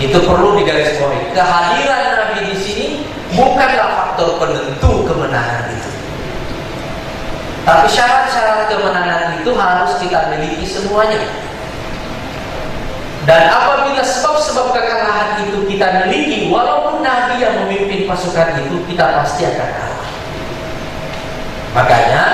Itu perlu digarisbawahi. Kehadiran Nabi di sini bukanlah faktor penentu kemenangan itu. Tapi syarat-syarat kemenangan itu harus kita miliki semuanya. Dan apabila sebab-sebab kekalahan itu kita miliki, walaupun Nabi yang memimpin pasukan itu, kita pasti akan kalah. Makanya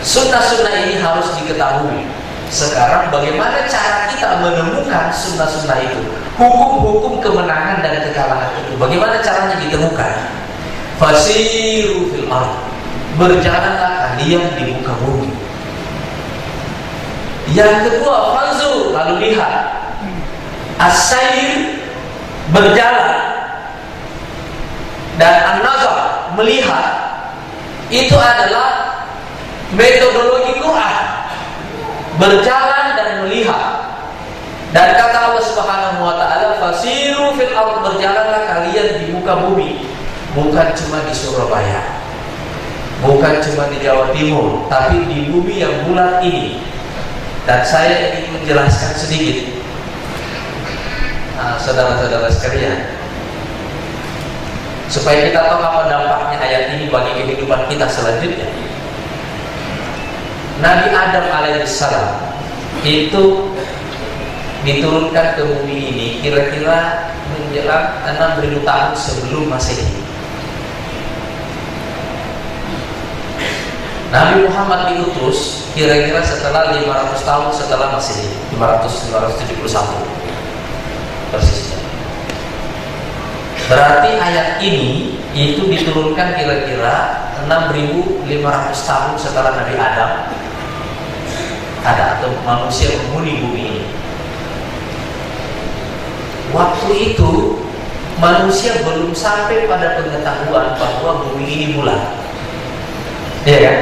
sunnah-sunnah ini harus diketahui. Sekarang bagaimana cara kita menemukan sunnah-sunnah itu, hukum-hukum kemenangan dan kekalahan itu, bagaimana caranya ditemukan? Fasiru fil ardh, berjalanlah kalian di muka bumi. Yang kedua, fanzur, lalu lihat. As-sayr, berjalan. Dan an-nazar, melihat. Itu adalah metodologi Quran. Berjalan dan melihat. Dan kata Allah Subhanahu wa taala, fasiru fil ardh, berjalanlah kalian di muka bumi. Bukan cuma di Surabaya, bukan cuma di Jawa Timur, tapi di bumi yang bulat ini. Dan saya ingin menjelaskan sedikit, saudara-saudara sekalian, supaya kita tahu apa dampaknya ayat ini bagi kehidupan kita selanjutnya. Nabi Adam alaihissalam itu diturunkan ke bumi ini kira-kira menjelang 6.000 tahun sebelum Masehi. Nabi Muhammad diutus kira-kira setelah 500 tahun setelah Masehi, 571 persisnya. Berarti ayat ini itu diturunkan kira-kira 6.500 tahun setelah Nabi Adam ada, atau manusia menghuni bumi ini. Waktu itu manusia belum sampai pada pengetahuan bahwa bumi ini bulat. Iya kan?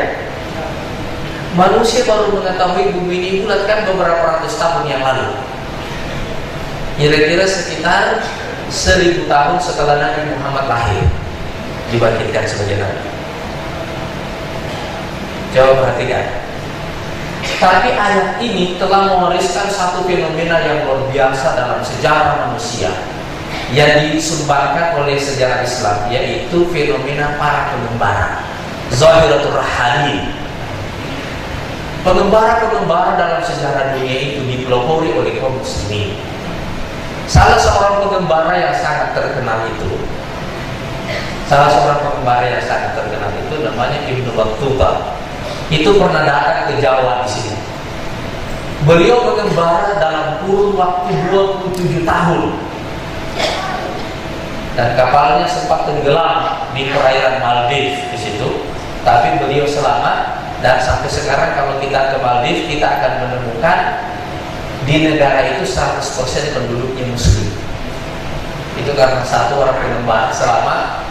Manusia baru mengetahui bumi ini bulat kan beberapa ratus tahun yang lalu. Kira-kira sekitar 1000 tahun setelah Nabi Muhammad lahir, dibangkitkan sebagai Nabi. Coba perhatikan. Tapi ayat ini telah mewariskan satu fenomena yang luar biasa dalam sejarah manusia yang disumbangkan oleh sejarah Islam, yaitu fenomena para pengembara, Zahiratul Rahali. Pengembara-pengembara dalam sejarah dunia itu dipelopori oleh kaum muslimin. Salah seorang pengembara yang sangat terkenal itu, namanya Ibnu Battuta. Itu pernah datang ke Jawa di sini. Beliau mengembara dalam kurun waktu 27 tahun. Dan kapalnya sempat tenggelam di perairan Maldives di situ, tapi beliau selamat. Dan sampai sekarang kalau kita ke Maldives, kita akan menemukan di negara itu 100% penduduknya muslim. Itu karena satu orang pengembara selamat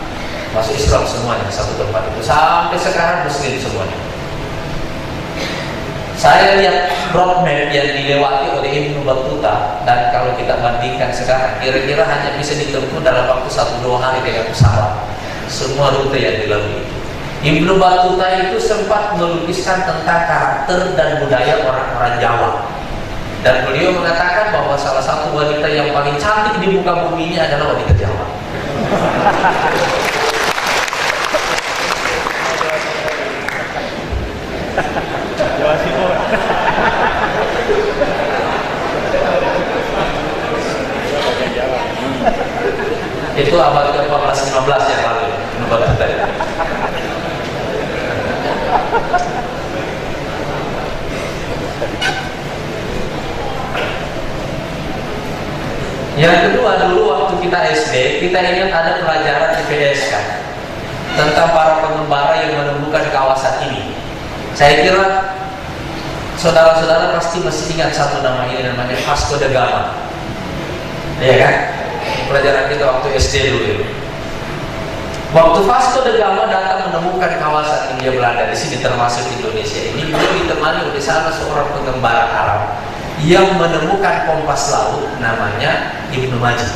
masuk Islam semuanya satu tempat itu. Sampai sekarang muslim semuanya. Saya lihat road map yang dilewati oleh Ibnu Battuta, dan kalau kita bandingkan sekarang, kira-kira hanya bisa ditempuh dalam waktu 1-2 hari dengan pesawat. Semua rute yang dilalui. Ibnu Battuta itu sempat melukiskan tentang karakter dan budaya orang-orang Jawa. Dan beliau mengatakan bahwa salah satu wanita yang paling cantik di muka bumi ini adalah wanita Jawa. Jawa Timur. Itu abad ke-14-15 yang lalu, Ibnu Battuta. Yang kedua, dulu waktu kita SD, kita ingat ada pelajaran IPS kan, tentang para pengembara yang menemukan kawasan ini. Saya kira saudara-saudara pasti masih ingat satu nama ini, namanya Vasco da Gama. Iya kan? Pelajaran kita waktu SD dulu. Waktu Vasco da Gama datang menemukan kawasan Hindia Belanda di sini, termasuk Indonesia ini, beliau ditemani oleh salah seorang pengembara Arab yang menemukan kompas laut, namanya Ibnu Majid.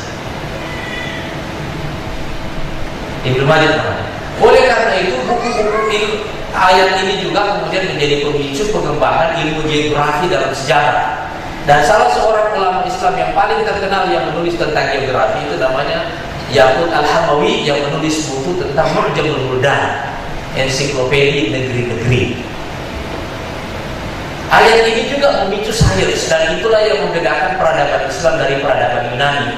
Ibnu Majid namanya. Oleh karena itu, buku-buku ayat ini juga kemudian menjadi pemicu pengembangan ilmu geografi dalam sejarah. Dan salah seorang ulama Islam yang paling terkenal yang menulis tentang geografi itu namanya Yaqut Al-Hamawi, yang menulis buku tentang Mu'jamul Buldan, ensiklopedia negeri-negeri. Ayat ini juga memicu sains, dan itulah yang membedakan peradaban Islam dari peradaban Yunani.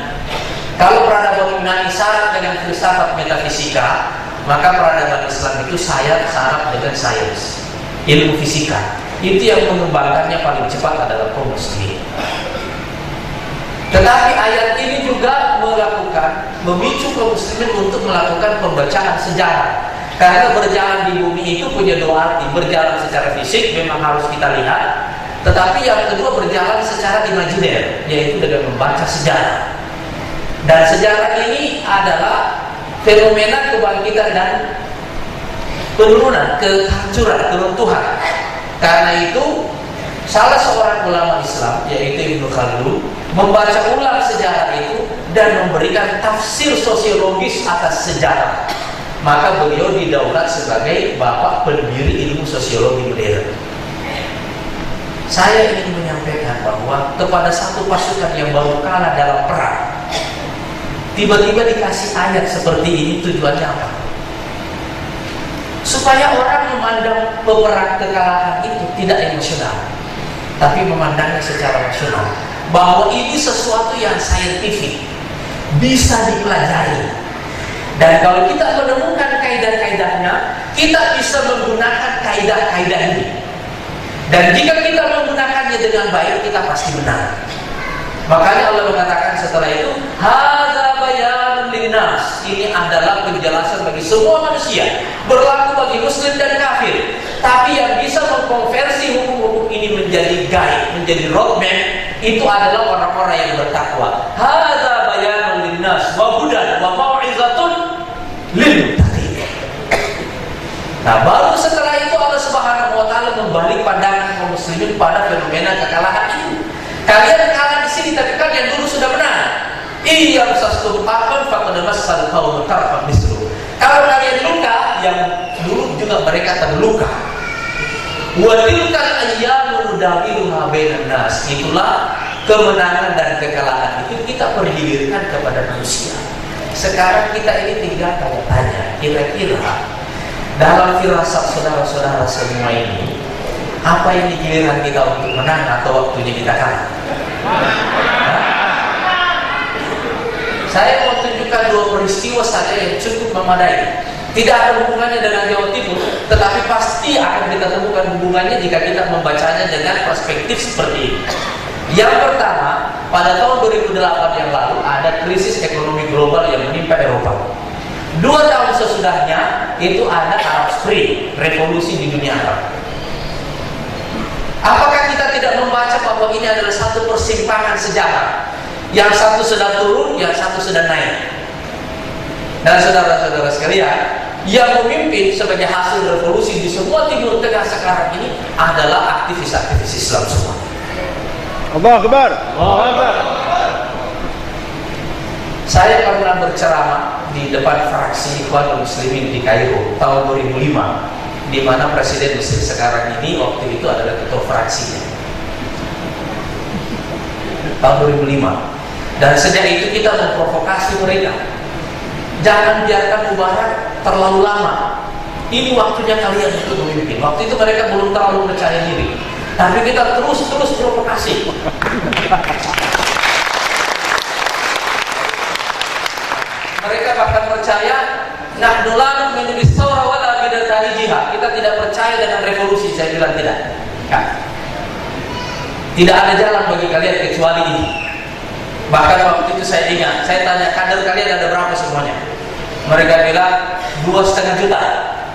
Kalau peradaban Yunani syarat dengan filsafat metafisika, maka peradaban Islam itu syarat dengan sains, ilmu fisika. Itu yang mengembangkannya paling cepat adalah kaum muslimin. Tetapi ayat ini juga memicu kaum muslimin untuk melakukan pembacaan sejarah. Karena berjalan di bumi itu punya dua arti. Berjalan secara fisik memang harus kita lihat, tetapi yang kedua berjalan secara imajiner, yaitu dengan membaca sejarah. Dan sejarah ini adalah fenomena kebangkitan dan penurunan, kehancuran, keruntuhan. Karena itu salah seorang ulama Islam, yaitu Ibnu Khaldun, membaca ulang sejarah itu dan memberikan tafsir sosiologis atas sejarah. Maka beliau didaulat sebagai bapak pendiri ilmu sosiologi modern. Saya ingin menyampaikan bahwa kepada satu pasukan yang baru kalah dalam perang, tiba-tiba dikasih ayat seperti ini, tujuannya apa? Supaya orang memandang peperang kekalahan itu tidak emosional, tapi memandangnya secara rasional, bahwa ini sesuatu yang saintifik, bisa dipelajari. Dan kalau kita menemukan kaidah-kaidahnya, kita bisa menggunakan kaidah-kaidah ini. Dan jika kita menggunakannya dengan baik, kita pasti benar. Makanya Allah mengatakan setelah itu, hadza bayanun linnas. Ini adalah penjelasan bagi semua manusia, berlaku bagi muslim dan kafir. Tapi yang bisa mengkonversi hukum-hukum ini menjadi guide, menjadi roadmap, itu adalah orang-orang yang bertakwa. Hadza bayanun linnas wa hudan wa mau'izatun lil muttaqin. Nah, baru setelah itu Allah Subhanahu wa taala membalik pandangan kaum muslimin pada fenomena kekalahan itu. Kalian kalah di sini, tapi kalian dulu sudah menang. Iya sastum akon faqad massal qaum tarfan misru. Kalau kalian luka, yang dulu juga mereka terluka. Wa tilkal ayyamu nudawiluha bainan nas. Itulah kemenangan dan kekalahan itu kita pergilirkan kepada manusia. Sekarang kita ini tinggal tanya, kira-kira dalam firasat saudara-saudara semua ini, apa ini giliran kita untuk menang atau waktunya kita kalah? Saya mau tunjukkan dua peristiwa saja yang cukup memadai. Tidak ada hubungannya dengan Jawa Timur, tetapi pasti akan kita temukan hubungannya jika kita membacanya dengan perspektif seperti ini. Yang pertama, pada tahun 2008 yang lalu ada krisis ekonomi global yang menimpa Eropa. 2 tahun sesudahnya itu ada Arab Spring, revolusi di dunia Arab. Apakah kita tidak membaca bahwa ini adalah satu persimpangan sejarah? Yang satu sedang turun, yang satu sedang naik. Dan saudara-saudara sekalian, yang memimpin sebagai hasil revolusi di semua Timur Tengah sekarang ini adalah aktivis-aktivis Islam semua. Allahu Akbar. Allahu Akbar. Saya pernah berceramah di depan fraksi Ikhwanul Muslimin di Kairo tahun 2005, di mana Presiden Mesir sekarang ini waktu itu adalah ketua fraksinya. Tahun 2005. Dan sejak itu kita memprovokasi mereka. Jangan biarkan Mubarak terlalu lama. Ini waktunya kalian untuk memimpin. Waktu itu mereka belum terlalu percaya diri. Tapi kita terus provokasi. Mereka bahkan percaya nahnu la nu'minu bis-sawra wa la bidatarijiha. Kita tidak percaya dengan revolusi. Saya bilang tidak. Tidak ada jalan bagi kalian kecuali ini. Bahkan waktu itu saya ingat, saya tanya kader kalian ada berapa semuanya? Mereka bilang 2,5 juta.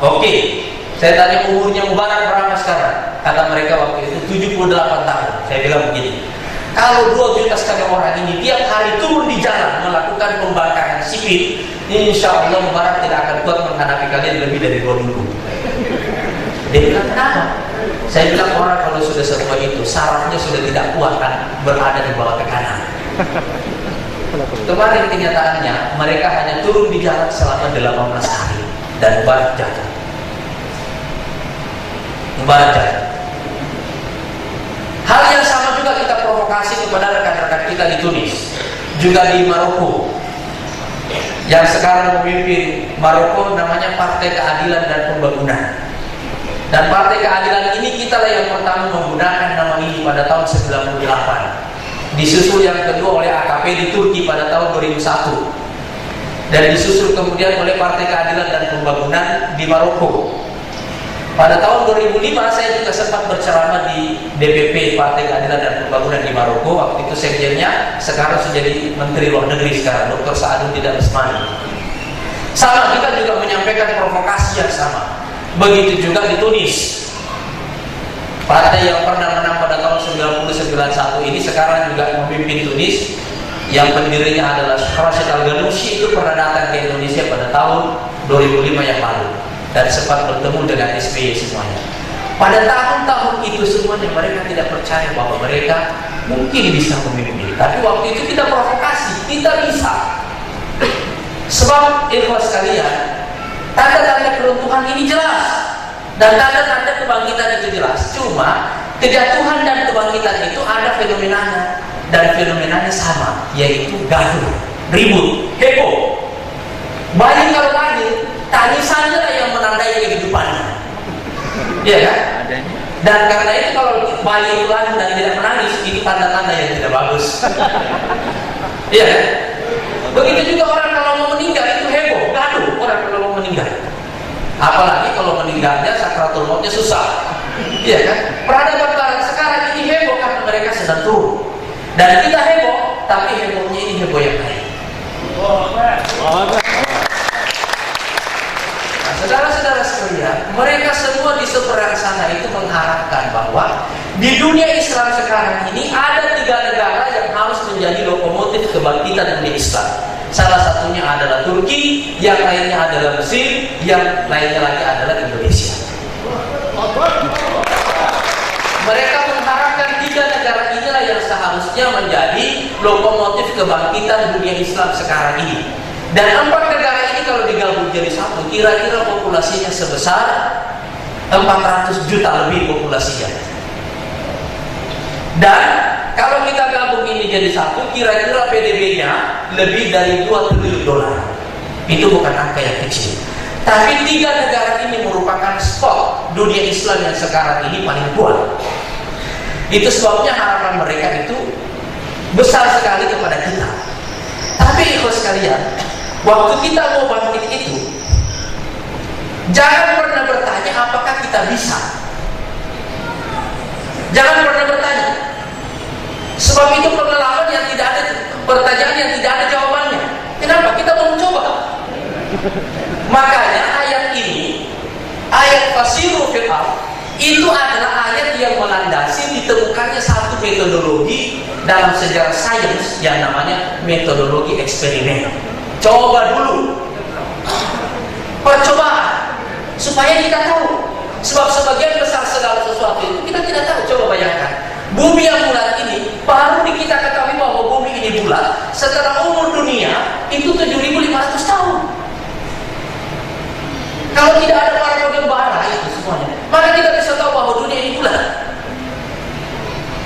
Oke. Saya tanya umurnya Mubarak berapa sekarang? Kata mereka waktu itu 78 tahun. Saya bilang begini, kalau 2,5 juta orang ini tiap hari turun di jalan melakukan pembakaran sipil, insya Allah Mubarak tidak akan kuat menghadapi kalian lebih dari 2 minggu. Dia bilang kenapa? Saya bilang orang kalau sudah semua itu sarafnya sudah tidak kuat kan, berada di bawah tekanan. Kemarin kenyataannya mereka hanya turun di jalan selama 18 hari dan Mubarak jatuh. Mubarak jatuh. Hal yang sama juga juga kita provokasi kepada rekan-rekan kita di Tunis, juga di Maroko. Yang sekarang memimpin Maroko namanya Partai Keadilan dan Pembangunan. Dan Partai Keadilan ini kitalah yang pertama menggunakan nama ini pada tahun 98. Disusul yang kedua oleh AKP di Turki pada tahun 2001. Dan disusul kemudian oleh Partai Keadilan dan Pembangunan di Maroko. Pada tahun 2005 saya juga sempat berceramah di DPP Partai Keadilan dan Pembangunan di Maroko. Waktu itu sekjennya sekarang sudah jadi Menteri Luar Negeri sekarang, Dr. Saadun Tidak Usmani. Sama, kita juga menyampaikan provokasi yang sama. Begitu juga di Tunis. Partai yang pernah menang pada tahun 1991 ini sekarang juga memimpin Tunis. Yang pendirinya adalah Rashid Al-Ghannouchi, itu pernah datang ke Indonesia pada tahun 2005 yang lalu dan sempat bertemu dengan SBY semuanya. Pada tahun-tahun itu semuanya mereka tidak percaya bahwa mereka mungkin bisa memimpin. Tapi waktu itu kita provokasi, kita bisa. Sebab ikhwas sekalian, tanda-tanda keruntuhan ini jelas dan tanda-tanda kebangkitan itu jelas. Cuma kejatuhan dan kebangkitan itu ada fenomenanya. Dan fenomenanya sama, yaitu gaduh, ribut, heboh. Bayi kalau lahir, tangisannya yang menandai kehidupannya, iya kan? Dan karena itu kalau bayi itu lahir dan tidak menangis, itu tanda-tanda yang tidak bagus. Iya kan? Begitu juga orang kalau mau meninggal itu heboh, gaduh orang kalau mau meninggal. Apalagi kalau meninggalnya sakratul mautnya susah, iya kan? Peradaban barat sekarang ini heboh karena mereka sedang turun. Dan kita heboh, tapi hebohnya ini heboh yang baik. Nah, saudara-saudara sekalian, mereka semua di seberang sana itu mengharapkan bahwa di dunia Islam sekarang ini ada 3 negara yang harus menjadi lokomotif kebangkitan dunia Islam. Salah satunya adalah Turki, yang lainnya adalah Mesir, yang lainnya lagi adalah Indonesia. Mereka mengharapkan 3 negara inilah yang seharusnya menjadi lokomotif kebangkitan dunia Islam sekarang ini. Dan 4 negara ini kalau digabung jadi satu, kira-kira populasinya sebesar 400 juta lebih populasinya. Dan kalau kita gabung ini jadi satu, kira-kira PDB-nya lebih dari 2 triliun dolar. Itu bukan angka yang kecil. Tapi 3 negara ini merupakan spot dunia Islam yang sekarang ini paling kuat. Itu sebabnya harapan mereka itu besar sekali kepada kita. Tapi ikhwas sekalian, waktu kita mau bangkit itu, jangan pernah bertanya apakah kita bisa. Jangan pernah bertanya. Sebab itu pengalaman yang tidak ada, pertanyaan yang tidak ada jawabannya. Kenapa? Kita mau mencoba. Makanya ayat ini, ayat fasiru fil ardh, itu adalah ayat yang melandasi ditemukannya satu metodologi dalam sejarah sains yang namanya metodologi eksperimen. Coba dulu, percobaan, supaya kita tahu. Sebab sebagian besar segala sesuatu itu kita tidak tahu. Coba bayangkan, bumi yang bulat ini baru kita ketahui bahwa bumi ini bulat setelah umur dunia itu 7.500 tahun. Kalau tidak ada para pengembara itu semuanya, mana kita bisa tahu bahwa dunia ini bulat?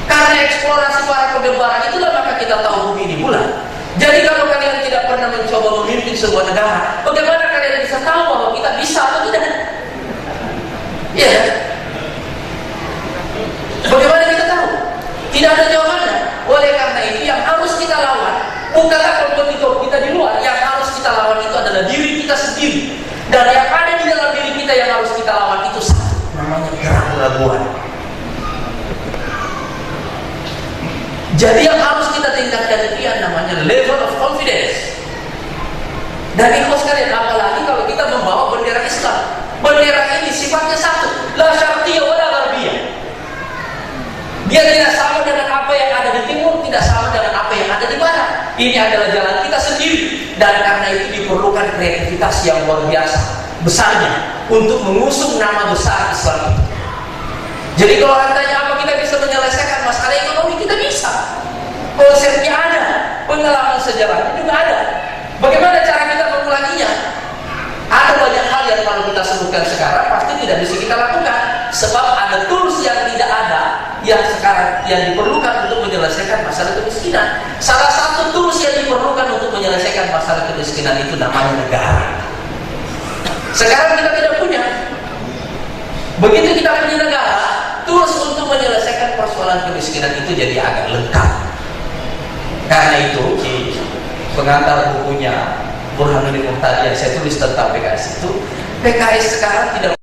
Karena eksplorasi para pengembara itulah maka kita tahu bumi ini bulat. Jadi kalau kalian tidak pernah mencoba memimpin sebuah negara, bagaimana kalian bisa tahu bahwa kita bisa atau tidak? Iya. Bagaimana kita tahu? Tidak ada jawabannya. Oleh karena itu yang harus kita lawan bukanlah kompetitor kita di luar. Yang harus kita lawan itu adalah diri kita sendiri. Dan yang ada di dalam diri kita yang harus kita lawan itu satu, namanya keraguan. Jadi yang harus kita tingkatkan itu yang namanya level of confidence. Dan ikhlas sekalian, apalagi kalau kita membawa bendera Islam. Bendera ini sifatnya satu, la syarqiyah wa la gharbiyah. Dia tidak sama dengan apa yang ada di timur, tidak sama dengan apa yang ada di barat. Ini adalah jalan kita sendiri. Dan karena itu diperlukan kreativitas yang luar biasa besarnya untuk mengusung nama besar Islam itu. Jadi kalau tanya apa kita bisa menyelesaikan masalah ekonomi, kita bisa. Konsepnya ada, pengalaman sejarahnya juga ada. Bagaimana cara kita mengulanginya? Ada banyak hal yang kalau kita sebutkan sekarang pasti tidak bisa kita lakukan. sebab ada tools yang tidak ada yang sekarang yang diperlukan untuk menyelesaikan masalah kemiskinan. Salah satu tools yang diperlukan untuk menyelesaikan masalah kemiskinan itu namanya negara. Sekarang kita tidak punya. Begitu kita punya negara, tools untuk menyelesaikan persoalan kemiskinan itu jadi agak lengkap. Karena itu di pengantar bukunya Burhanuddin Muhtadi yang saya tulis tentang PKS itu, PKS sekarang tidak